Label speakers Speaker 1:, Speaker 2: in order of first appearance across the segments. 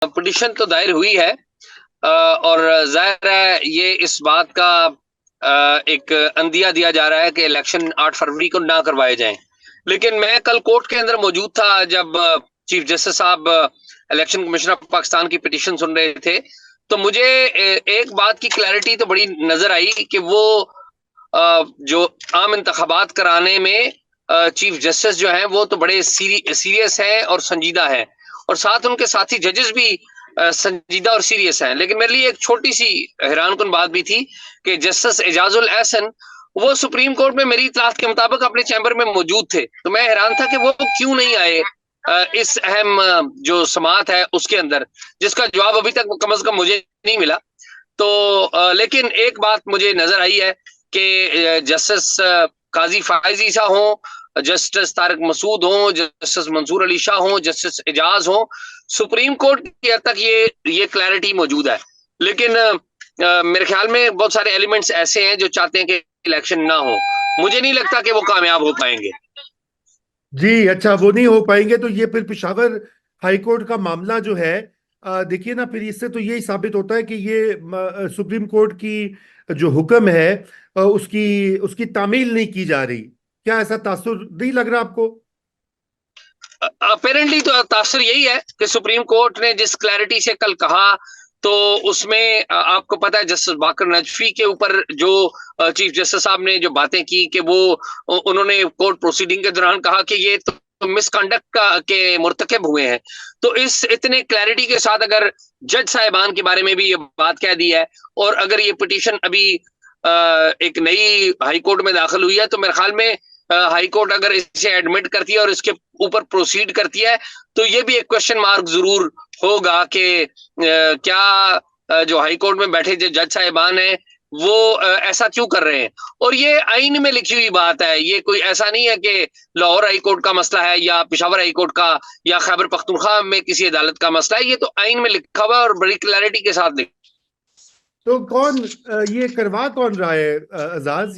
Speaker 1: Petition तो दायर हुई है और जाहिर है ये इस बात का एक अंदिया दिया जा रहा है कि इलेक्शन 8 फरवरी को ना करवाए जाएं। लेकिन मैं कल कोर्ट के अंदर मौजूद था जब चीफ जस्टिस साहब इलेक्शन कमिश्नर ऑफ पाकिस्तान की पिटीशन सुन रहे थे, तो मुझे एक बात की क्लैरिटी तो बड़ी नजर आई कि वो जो आम इंतखाबात कराने में चीफ जस्टिस जो हैं वो तो बड़े सीरियस हैं और संजीदा हैं, और साथ उनके साथी जजेस भी संजीदा और सीरियस हैं। लेकिन मेरे लिए एक छोटी सी हैरानकुन बात भी थी कि जस्टिस एजाजुल एहसन वो सुप्रीम कोर्ट में मेरी इत्तलात के मुताबिक अपने चैम्बर में मौजूद थे, तो मैं हैरान था कि वो क्यों नहीं आए इस अहम जो समाअत है उसके अंदर, जिसका जवाब अभी तक कम से कम मुझे नहीं मिला। तो लेकिन एक बात मुझे नजर आई है कि जस्टिस काजी फायज ईसा हो, जस्टिस तारिक मसूद हो, जस्टिस मंसूर अली शाह हो, जस्टिस एजाज हो, सुप्रीम कोर्ट की हद तक ये क्लैरिटी मौजूद है। लेकिन मेरे ख्याल में बहुत सारे एलिमेंट्स ऐसे हैं जो चाहते हैं कि इलेक्शन ना हो। मुझे नहीं लगता कि वो कामयाब हो पाएंगे।
Speaker 2: जी अच्छा, वो नहीं हो पाएंगे तो ये फिर पेशावर हाई कोर्ट का मामला जो है, देखिए ना, फिर इससे तो यही साबित होता है कि ये सुप्रीम कोर्ट की जो हुक्म है उसकी उसकी तामील नहीं की जा रही। क्या ऐसा तासुर नहीं लग रहा आपको?
Speaker 1: अपेरेंटली तो तासर यही है कि सुप्रीम कोर्ट ने जिस क्लैरिटी से कल कहा, तो उसमें आपको पता है जस्टिस बाकर नजफी के ऊपर जो चीफ जस्टिस साहब ने जो बातें की कि वो उन्होंने कोर्ट प्रोसीडिंग के दौरान कहा कि ये तो मिसकंडक्ट का के मुर्तकब हुए हैं। तो इस इतने क्लैरिटी के साथ अगर जज साहिबान के बारे में भी ये बात कह दी है, और अगर ये पिटीशन अभी एक नई हाई कोर्ट में दाखिल हुई है, तो मेरे ख्याल में हाई कोर्ट अगर इसे एडमिट करती है और इसके ऊपर प्रोसीड करती है, तो ये भी एक क्वेश्चन मार्क जरूर होगा कि क्या जो हाई कोर्ट में बैठे जो जज साहिबान हैं वो ऐसा क्यों कर रहे हैं। और ये आइन में लिखी हुई बात है, ये कोई ऐसा नहीं है कि लाहौर हाई कोर्ट का मसला है या पिशावर हाई कोर्ट का या खैबर पख्तूनख्वा में किसी अदालत का मसला है। ये तो आइन में लिखा हुआ है और बड़ी क्लैरिटी के साथ लिखा।
Speaker 2: तो कौन ये करवा कौन रहा है एजाज?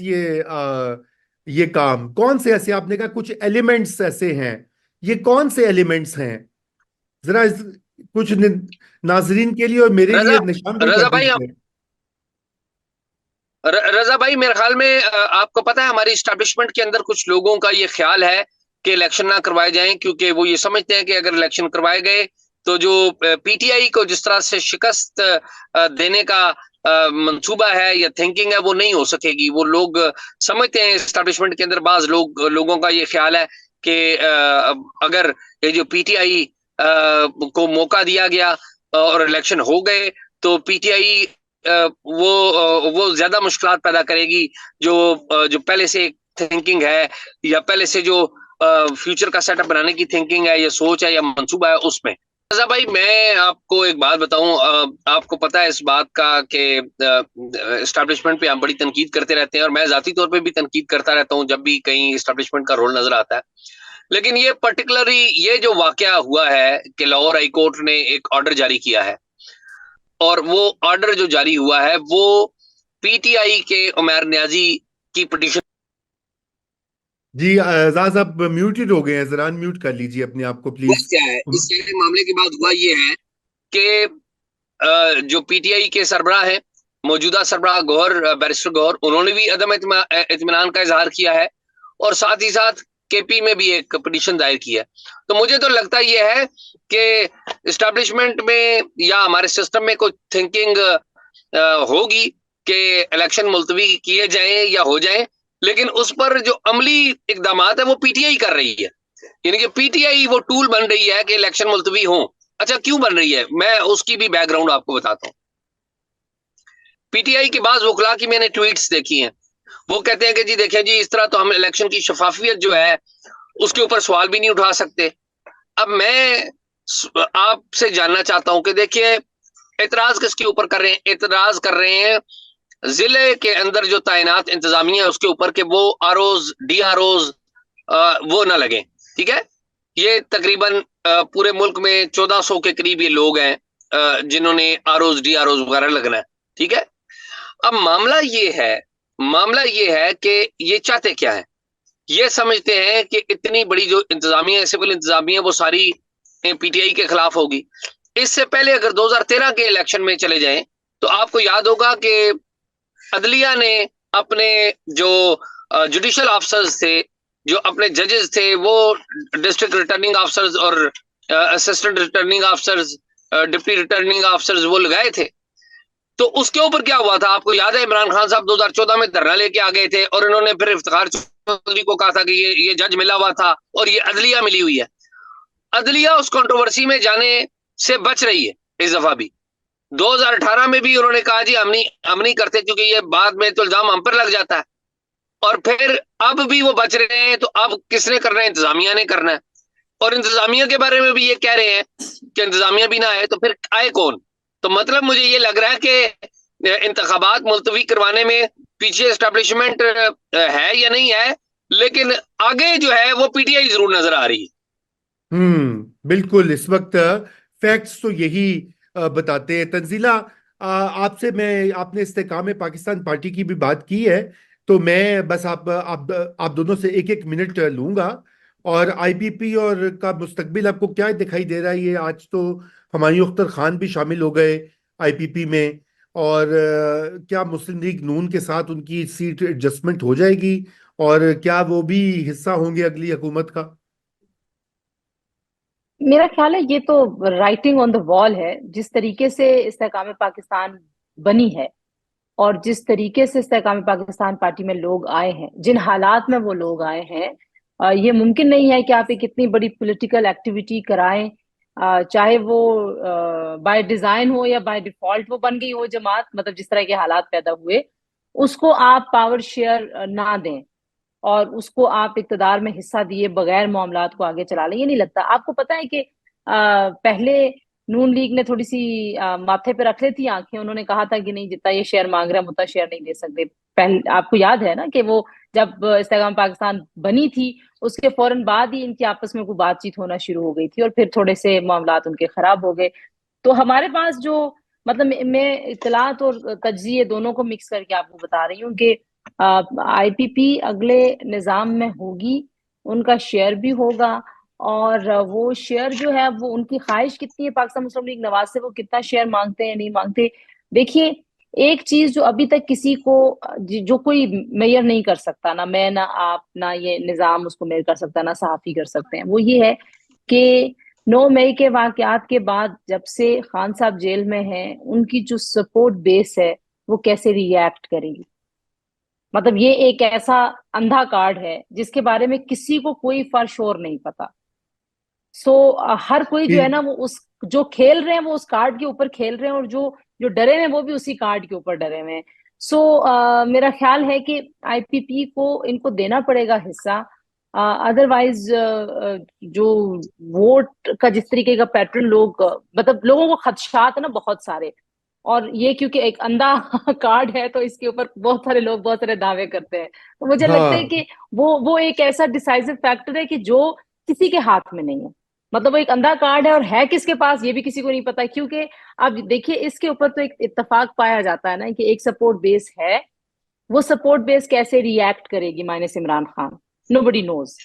Speaker 2: ये काम कौन से ऐसे, आपने कहा कुछ एलिमेंट्स ऐसे हैं, ये कौन से एलिमेंट्स हैं? जरा कुछ नाजरीन के लिए और मेरे लिए
Speaker 1: रजा
Speaker 2: निशानदेही कर
Speaker 1: रजा भाई
Speaker 2: दीजिए।
Speaker 1: रजा भाई, मेरे ख्याल में आपको पता है हमारी स्टैब्लिशमेंट के अंदर कुछ लोगों का ये ख्याल है कि इलेक्शन ना करवाए जाएं, क्योंकि वो ये समझते हैं कि अगर इलेक्शन करवाए गए तो जो पीटीआई को जिस तरह से शिकस्त देने का मंसूबा है या थिंकिंग है वो नहीं हो सकेगी। वो लोग समझते हैं, स्टैब्लिशमेंट के अंदर बाज लोगों का ये ख्याल है कि अगर ये जो पीटीआई को मौका दिया गया और इलेक्शन हो गए, तो पीटीआई वो ज्यादा मुश्किलात पैदा करेगी जो जो पहले से थिंकिंग है या पहले से जो फ्यूचर का सेटअप बनाने की थिंकिंग है या सोच है या मंसूबा है उसमें। रजा भाई, मैं आपको एक बात बताऊं, आपको पता है इस बात का कि एस्टेब्लिशमेंट पे हम बड़ी तनकीद करते रहते हैं और मैं जाती तौर पे भी तनकीद करता रहता हूं जब भी कहीं एस्टेब्लिशमेंट का रोल नजर आता है। लेकिन ये पर्टिकुलरली ये जो वाकया हुआ है कि लाहौर हाई कोर्ट ने एक ऑर्डर जारी किया है, और वो ऑर्डर जो जारी हुआ है वो पीटीआई के उमर न्याजी की पिटीशन।
Speaker 2: जी एजाज, आप म्यूटेड हो गए हैं, जरा अनम्यूट कर लीजिए अपने आप को
Speaker 1: हुआ
Speaker 2: प्लीज।
Speaker 1: क्या है इस सारे मामले के बाद, हुआ ये है कि जो पीटीआई के सरबराह है, मौजूदा सरबराह गौहर, बैरिस्टर गौहर, उन्होंने भी अदम इत्मीनान का इजहार किया है, और साथ ही साथ केपी में भी एक पिटीशन दायर किया है। तो मुझे तो लगता यह है कि इस्टेब्लिशमेंट में या हमारे सिस्टम में कोई थिंकिंग होगी कि इलेक्शन मुलतवी किए जाएं या हो जाएं, लेकिन उस पर जो अमली इकदाम है वो पीटीआई कर रही है। यानी कि पीटीआई वो टूल बन रही है कि इलेक्शन मुलतवी हो। अच्छा, क्यों बन रही है, मैं उसकी भी बैकग्राउंड आपको बताता हूँ। पीटीआई के बाद वकला की मैंने ट्वीट्स देखी हैं, वो कहते हैं कि जी देखिए जी, इस तरह तो हम इलेक्शन की शफाफियत जो है उसके ऊपर सवाल भी नहीं उठा सकते। अब मैं आपसे जानना चाहता हूं कि देखिए, एतराज किसके ऊपर कर रहे हैं? एतराज कर रहे हैं जिले के अंदर जो तैनात इंतजामिया है उसके ऊपर कि वो आरओज डी आरओज वो ना लगे। ठीक है, ये तकरीबन पूरे मुल्क में 1400 के करीब ये लोग हैं जिन्होंने आरओज डी आरओज वगैरह लगना है। ठीक है, अब मामला ये है कि ये चाहते क्या है। ये समझते हैं कि इतनी बड़ी जो इंतजामिया है, सिविल इंतजामिया, वो सारी पीटीआई के खिलाफ होगी। इससे पहले अगर 2013 के इलेक्शन में चले जाएं तो आपको याद होगा कि अदलिया ने अपने जो जुडिशियल ऑफिसर्स थे, जो अपने जजेस थे, वो डिस्ट्रिक्ट रिटर्निंग ऑफिसर्स और assistant returning officers, deputy returning officers वो लगाए थे। तो उसके ऊपर क्या हुआ था आपको याद है? इमरान खान साहब 2014 में धरना लेके आ गए थे और इन्होंने फिर इफ्तिखार चौधरी को कहा था कि ये जज मिला हुआ था और ये अदलिया मिली हुई है। अदलिया उस कंट्रोवर्सी में जाने से बच रही है इस दफा भी। 2018 में भी उन्होंने कहा जी हम नहीं करते क्योंकि ये बाद में तो इल्जाम हम पर लग जाता है। और फिर अब भी वो बच रहे हैं, तो अब किसने करना है? इंतजामिया ने करना है। और इंतजामिया के बारे में भी ये कह रहे हैं कि इंतजामिया भी ना आए तो फिर आए कौन? तो मतलब मुझे ये लग रहा है कि इंतखाबात मुलतवी करवाने में पीछे एस्टेब्लिशमेंट है या नहीं है, लेकिन आगे जो है वो पीटीआई जरूर नजर आ रही है।
Speaker 2: बिल्कुल। इस वक्त फैक्ट्स तो यही बताते हैं। तंजीला, आपसे मैं, आपने इस्तेकाम पाकिस्तान पार्टी की भी बात की है, तो मैं बस आप दोनों से एक एक मिनट लूंगा। और आईपीपी और का मुस्तकबिल आपको क्या दिखाई दे रहा है? ये आज तो हुमायूं अख्तर खान भी शामिल हो गए आईपीपी में। और क्या मुस्लिम लीग नून के साथ उनकी सीट एडजस्टमेंट हो जाएगी? और क्या वो भी हिस्सा होंगे अगली हुकूमत का?
Speaker 3: मेरा ख्याल है ये तो राइटिंग ऑन द वॉल है। जिस तरीके से इस्तेकाम पाकिस्तान बनी है और जिस तरीके से इस्तेकाम पाकिस्तान पार्टी में लोग आए हैं, जिन हालात में वो लोग आए हैं, ये मुमकिन नहीं है कि आप एक इतनी बड़ी पॉलिटिकल एक्टिविटी कराएं, चाहे वो बाय डिजाइन हो या बाय डिफॉल्ट वो बन गई हो जमात, मतलब जिस तरह के हालात पैदा हुए, उसको आप पावर शेयर ना दें और उसको आप इक्तदार में हिस्सा दिए बगैर मामलात को आगे चला लें। ये नहीं लगता आपको पता है कि पहले नून लीग ने थोड़ी सी माथे पे रख ली थी आंखें। उन्होंने कहा था कि नहीं, जितना ये शेयर मांग रहे हैं हम उतना शेयर नहीं दे सकते। पहले आपको याद है ना कि वो जब इस्तेकाम पाकिस्तान बनी थी उसके फौरन बाद ही इनकी आपस में कोई बातचीत होना शुरू हो गई थी और फिर थोड़े से मामलात उनके खराब हो गए। तो हमारे पास जो, मतलब मैं इत्तलात और तज्जिए दोनों को मिक्स करके आपको बता रही हूँ कि आईपीपी अगले निजाम में होगी, उनका शेयर भी होगा। और वो शेयर जो है वो उनकी ख्वाहिश कितनी है पाकिस्तान मुस्लिम लीग नवाज से, वो कितना शेयर मांगते हैं नहीं मांगते। देखिए, एक चीज जो अभी तक किसी को, जो कोई मेयर नहीं कर सकता, ना मैं ना आप ना ये निजाम उसको मेयर कर सकता, ना सहाफी कर सकते हैं, वो ये है कि 9 मई के वाकयात के बाद जब से खान साहब जेल में हैं, उनकी जो सपोर्ट बेस है वो कैसे रिएक्ट करेगी। मतलब ये एक ऐसा अंधा कार्ड है जिसके बारे में किसी को कोई फर्श और नहीं पता। सो हर कोई जो है ना, वो उस जो खेल रहे हैं वो उस कार्ड के ऊपर खेल रहे हैं, और जो जो डरे हुए हैं वो भी उसी कार्ड के ऊपर डरे हुए हैं। सो मेरा ख्याल है कि आईपीपी को इनको देना पड़ेगा हिस्सा। अदरवाइज जो वोट का जिस तरीके का पैटर्न लोग, मतलब लोगों को खदशात है ना बहुत सारे, और ये क्योंकि एक अंधा कार्ड है तो इसके ऊपर बहुत सारे लोग बहुत सारे दावे करते हैं। तो मुझे लगता है
Speaker 2: हाँ,
Speaker 3: कि वो एक ऐसा डिसाइसिव फैक्टर है कि जो किसी के हाथ में नहीं है। मतलब वो एक अंधा कार्ड है और है किसके पास ये भी किसी को नहीं पता, क्योंकि अब देखिए इसके ऊपर तो एक इत्तेफाक पाया जाता है ना कि एक सपोर्ट बेस है। वो सपोर्ट बेस कैसे रिएक्ट करेगी minus Imran Khan, nobody knows.